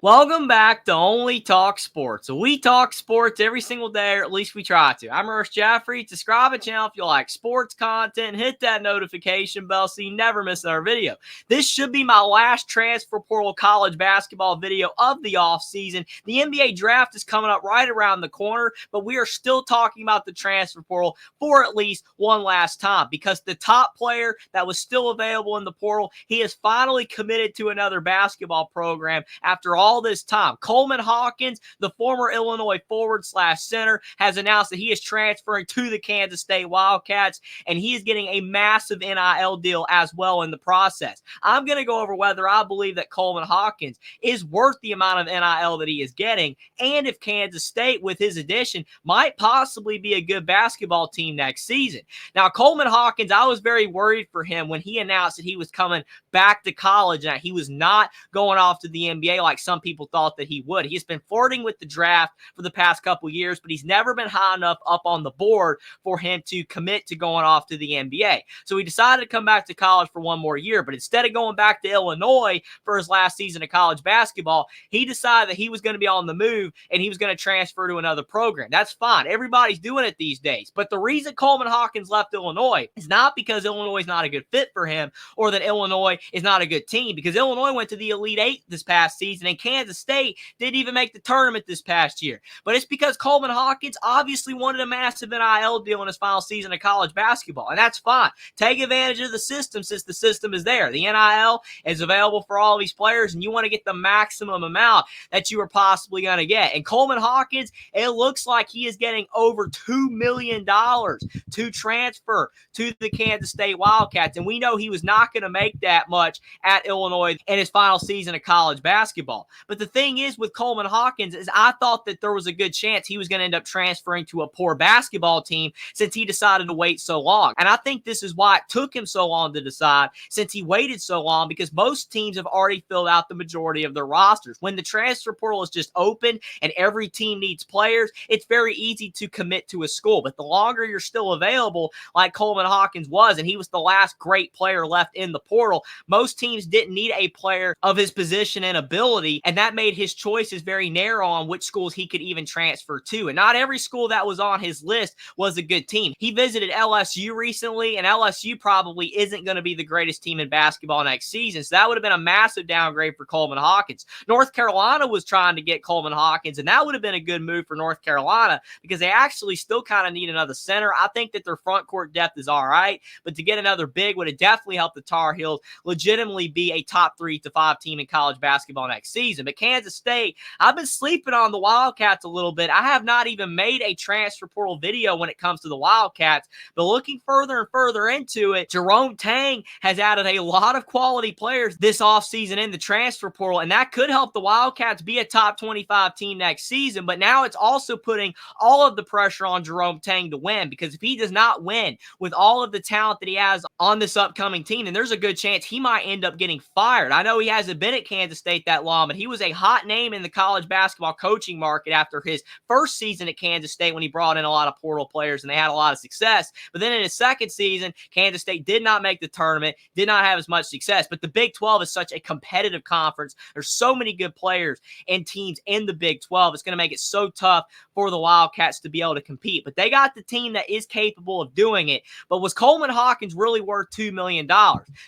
Welcome back to Only Talk Sports. So we talk sports every single day, or at least we try to. I'm Ernest Jeffrey. Subscribe to the channel if you like sports content. Hit that notification bell so you never miss another video. This should be my last transfer portal college basketball video of the offseason. The NBA draft is coming up right around the corner, but we are still talking about the transfer portal for at least one last time because the top player that was still available in the portal, he has finally committed to another basketball program after all this time. Coleman Hawkins, the former Illinois forward/center, has announced that he is transferring to the Kansas State Wildcats, and he is getting a massive NIL deal as well in the process. I'm going to go over whether I believe that Coleman Hawkins is worth the amount of NIL that he is getting, and if Kansas State, with his addition, might possibly be a good basketball team next season. Now, Coleman Hawkins, I was very worried for him when he announced that he was coming back to college and that he was not going off to the NBA like some people thought that he would. He has been flirting with the draft for the past couple years, but he's never been high enough up on the board for him to commit to going off to the NBA. So he decided to come back to college for one more year, but instead of going back to Illinois for his last season of college basketball, he decided that he was going to be on the move and he was going to transfer to another program. That's fine. Everybody's doing it these days. But the reason Coleman Hawkins left Illinois is not because Illinois is not a good fit for him or that Illinois is not a good team, because Illinois went to the Elite Eight this past season and Kansas State didn't even make the tournament this past year. But it's because Coleman Hawkins obviously wanted a massive NIL deal in his final season of college basketball, and that's fine. Take advantage of the system since the system is there. The NIL is available for all of these players, and you want to get the maximum amount that you are possibly going to get. And Coleman Hawkins, it looks like he is getting over $2 million to transfer to the Kansas State Wildcats, and we know he was not going to make that much at Illinois in his final season of college basketball. But the thing is with Coleman Hawkins is I thought that there was a good chance he was going to end up transferring to a poor basketball team since he decided to wait so long. And I think this is why it took him so long to decide, since he waited so long, because most teams have already filled out the majority of their rosters. When the transfer portal is just open and every team needs players, it's very easy to commit to a school. But the longer you're still available, like Coleman Hawkins was, and he was the last great player left in the portal, most teams didn't need a player of his position and ability, and that made his choices very narrow on which schools he could even transfer to. And not every school that was on his list was a good team. He visited LSU recently, and LSU probably isn't going to be the greatest team in basketball next season, so that would have been a massive downgrade for Coleman Hawkins. North Carolina was trying to get Coleman Hawkins, and that would have been a good move for North Carolina because they actually still kind of need another center. I think that their front court depth is all right, but to get another big would have definitely helped the Tar Heels legitimately be a top 3 to 5 team in college basketball next season. But Kansas State, I've been sleeping on the Wildcats a little bit. I have not even made a transfer portal video when it comes to the Wildcats, but looking further and further into it, Jerome Tang has added a lot of quality players this offseason in the transfer portal, and that could help the Wildcats be a top 25 team next season. But now it's also putting all of the pressure on Jerome Tang to win, because if he does not win with all of the talent that he has on this upcoming team, then there's a good chance he might end up getting fired. I know he hasn't been at Kansas State that long, but he was a hot name in the college basketball coaching market after his first season at Kansas State when he brought in a lot of portal players and they had a lot of success. But then in his second season, Kansas State did not make the tournament, did not have as much success. But the Big 12 is such a competitive conference. There's so many good players and teams in the Big 12. It's going to make it so tough for the Wildcats to be able to compete. But they got the team that is capable of doing it. But was Coleman Hawkins really worth $2 million?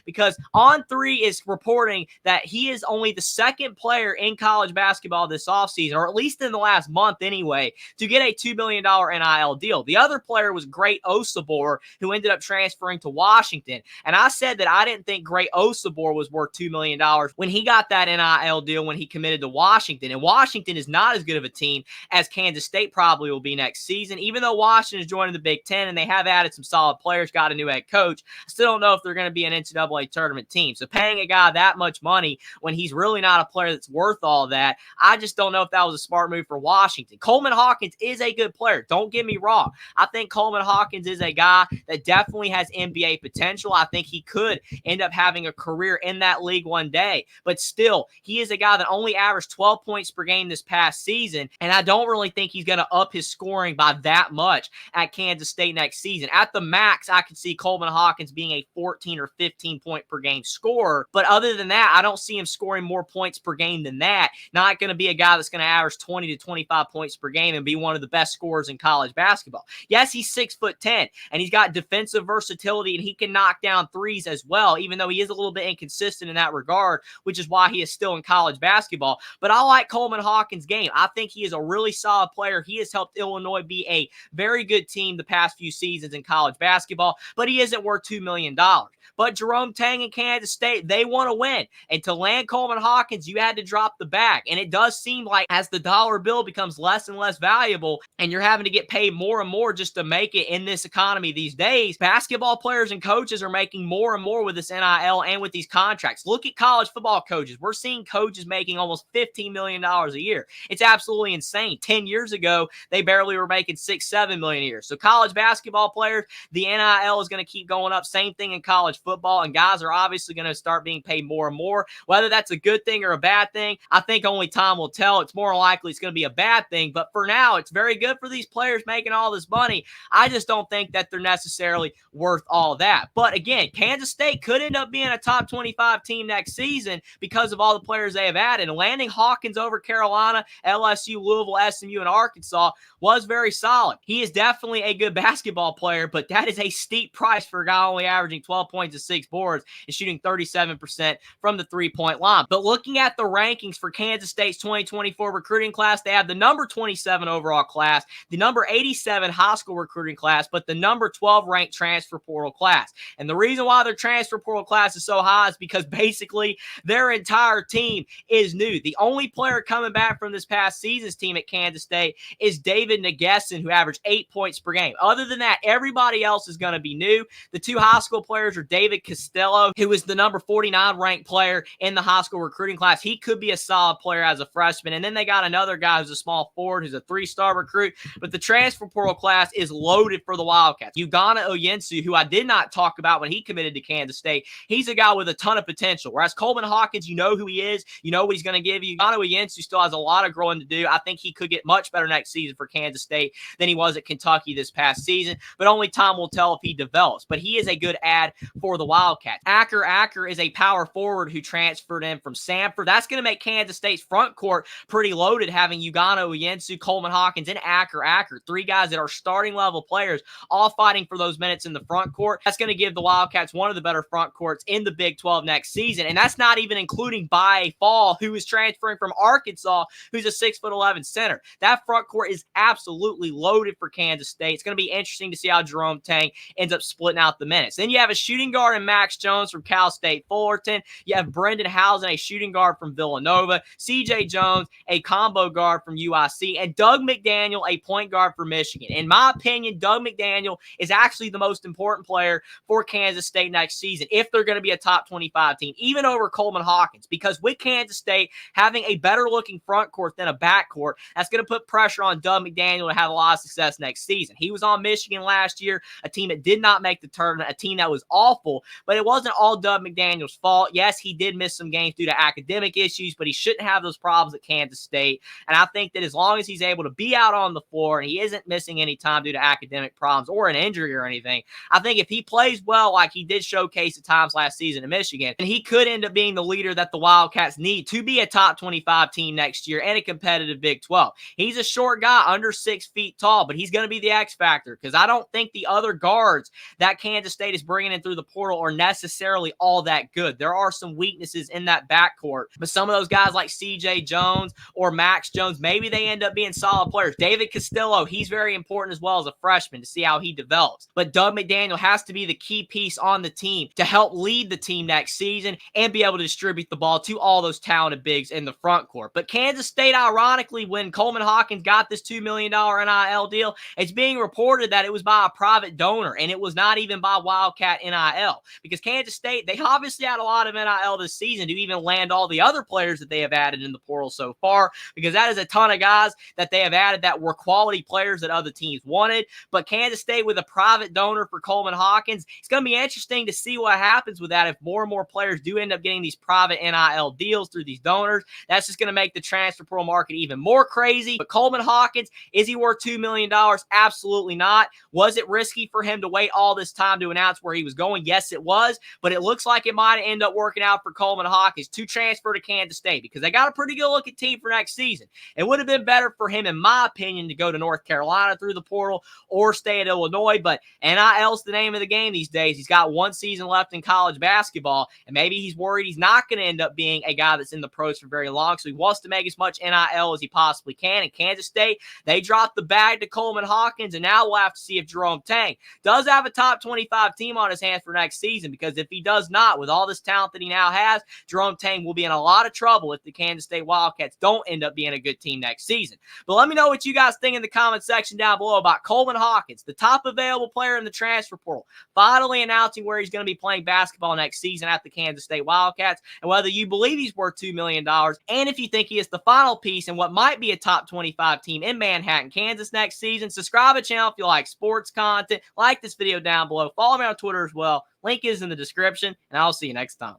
Because On3 is reporting that he is only the second player in college basketball this offseason, or at least in the last month anyway, to get a $2 million NIL deal. The other player was Great Osabor, who ended up transferring to Washington. And I said that I didn't think Great Osabor was worth $2 million when he got that NIL deal when he committed to Washington. And Washington is not as good of a team as Kansas State probably will be next season. Even though Washington is joining the Big Ten and they have added some solid players, got a new head coach, I still don't know if they're going to be an NCAA tournament team. So paying a guy that much money when he's really not a player that's worth all that, I just don't know if that was a smart move for Washington. Coleman Hawkins is a good player. Don't get me wrong. I think Coleman Hawkins is a guy that definitely has NBA potential. I think he could end up having a career in that league one day. But still, he is a guy that only averaged 12 points per game this past season, and I don't really think he's going to up his scoring by that much at Kansas State next season. At the max, I could see Coleman Hawkins being a 14 or 15 point per game scorer, but other than that, I don't see him scoring more points per game than that, not going to be a guy that's going to average 20 to 25 points per game and be one of the best scorers in college basketball. Yes, he's 6'10", and he's got defensive versatility, and he can knock down threes as well, even though he is a little bit inconsistent in that regard, which is why he is still in college basketball. But I like Coleman Hawkins' game. I think he is a really solid player. He has helped Illinois be a very good team the past few seasons in college basketball, but he isn't worth $2 million. But Jerome Tang and Kansas State, they want to win. And to land Coleman Hawkins, you had to drop the bag. And it does seem like as the dollar bill becomes less and less valuable and you're having to get paid more and more just to make it in this economy these days, basketball players and coaches are making more and more with this NIL and with these contracts. Look at college football coaches. We're seeing coaches making almost $15 million a year. It's absolutely insane. 10 years ago, they barely were making $6-7 million a year. So college basketball players, the NIL is going to keep going up. Same thing in college football, and guys are obviously going to start being paid more and more. Whether that's a good thing or a bad thing, I think only time will tell. It's more likely it's going to be a bad thing, but for now, it's very good for these players making all this money. I just don't think that they're necessarily worth all that. But again, Kansas State could end up being a top 25 team next season because of all the players they have added. And landing Hawkins over Carolina, LSU, Louisville, SMU, and Arkansas was very solid. He is definitely a good basketball player, but that is a steep price for a guy only averaging 12 points and 6 boards and shooting 37% from the three-point line. But looking at the rankings for Kansas State's 2024 recruiting class, they have the number 27 overall class, the number 87 high school recruiting class, but the number 12 ranked transfer portal class. And the reason why their transfer portal class is so high is because basically their entire team is new. The only player coming back from this past season's team at Kansas State is David Nagesson, who averaged 8 points per game. Other than that, everybody else is going to be new. The two high school players are David Costello, who is the number 49 ranked player in the high school recruiting class. He could be a solid player as a freshman. And then they got another guy who's a small forward, who's a 3-star recruit. But the transfer portal class is loaded for the Wildcats. Ugonna Oyensu, who I did not talk about when he committed to Kansas State, he's a guy with a ton of potential. Whereas Coleman Hawkins, you know who he is. You know what he's going to give you. Ugonna Oyensu still has a lot of growing to do. I think he could get much better next season for Kansas State than he was at Kentucky this past season. But only time will tell if he develops. But he is a good add for the Wildcats. Acker is a power forward who transferred in from Samford. That's going to make Kansas State's front court pretty loaded, having Ugonna Oyensu, Coleman Hawkins, and Acker. Three guys that are starting level players, all fighting for those minutes in the front court. That's going to give the Wildcats one of the better front courts in the Big 12 next season. And that's not even including Baye Fall, who is transferring from Arkansas, who's a 6'11" center. That front court is absolutely loaded for Kansas State. It's going to be interesting to see how Jerome Tang ends up splitting out the minutes. Then you have a shooting guard in Max Jones from Cal State Fullerton. You have Brendan Housen, a shooting guard from Villanova. CJ Jones, a combo guard from UIC. And Doug McDaniel, a point guard for Michigan. In my opinion, Doug McDaniel is actually the most important player for Kansas State next season if they're going to be a top 25 team, even over Coleman Hawkins. Because with Kansas State having a better looking front court than a back court, that's going to put pressure on Doug McDaniel to have a lot of success next season. He was on Michigan last year, a team that did not make the tournament, a team that was awful, but it wasn't all Doug McDaniel's fault. Yes, he did miss some games due to academic issues, but he shouldn't have those problems at Kansas State. And I think that as long as he's able to be out on the floor and he isn't missing any time due to academic problems or an injury or anything, I think if he plays well like he did showcase at times last season in Michigan, then he could end up being the leader that the Wildcats need to be a top 25 team next year and a competitive Big 12. He's a short guy, under 6 feet tall, but he's going to be the X factor because I don't think the other guards that Kansas State is bringing in through the portal are necessarily all that good. There are some weaknesses in that backcourt, but some of those guys like CJ Jones or Max Jones, maybe they end up being solid players. David Costello, he's very important as well as a freshman to see how he develops. But Doug McDaniel has to be the key piece on the team to help lead the team next season and be able to distribute the ball to all those talented bigs in the front court. But Kansas State, ironically, when Coleman Hawkins got this $2 million NIL deal, it's being reported that it was by a private donor and it was not even by Wildcat NIL, because Kansas State, they obviously had a lot of NIL this season to even land all the other players that they have added in the portal so far, because that is a ton of guys that they have added that were quality players that other teams wanted. But Kansas State with a private donor for Coleman Hawkins, it's going to be interesting to see what happens with that if more and more players do end up getting these private NIL deals through these donors. That's just going to make the transfer portal market even more crazy. But Coleman Hawkins, is he worth $2 million? Absolutely not. Was it risky for him to wait all this time to announce where he was going? Yes, it was. But it looks like it might end up working out for Coleman Hawkins to transfer to Kansas Kansas State because they got a pretty good looking team for next season. It would have been better for him, in my opinion, to go to North Carolina through the portal or stay at Illinois, but NIL's the name of the game these days. He's got one season left in college basketball, and maybe he's worried he's not going to end up being a guy that's in the pros for very long, so he wants to make as much NIL as he possibly can. In Kansas State, they dropped the bag to Coleman Hawkins, and now we'll have to see if Jerome Tang does have a top 25 team on his hands for next season, because if he does not, with all this talent that he now has, Jerome Tang will be in a lot of trouble if the Kansas State Wildcats don't end up being a good team next season. But let me know what you guys think in the comment section down below about Coleman Hawkins, the top available player in the transfer portal, finally announcing where he's going to be playing basketball next season at the Kansas State Wildcats, and whether you believe he's worth $2 million, and if you think he is the final piece in what might be a top 25 team in Manhattan, Kansas next season. Subscribe to the channel if you like sports content. Like this video down below. Follow me on Twitter as well. Link is in the description, and I'll see you next time.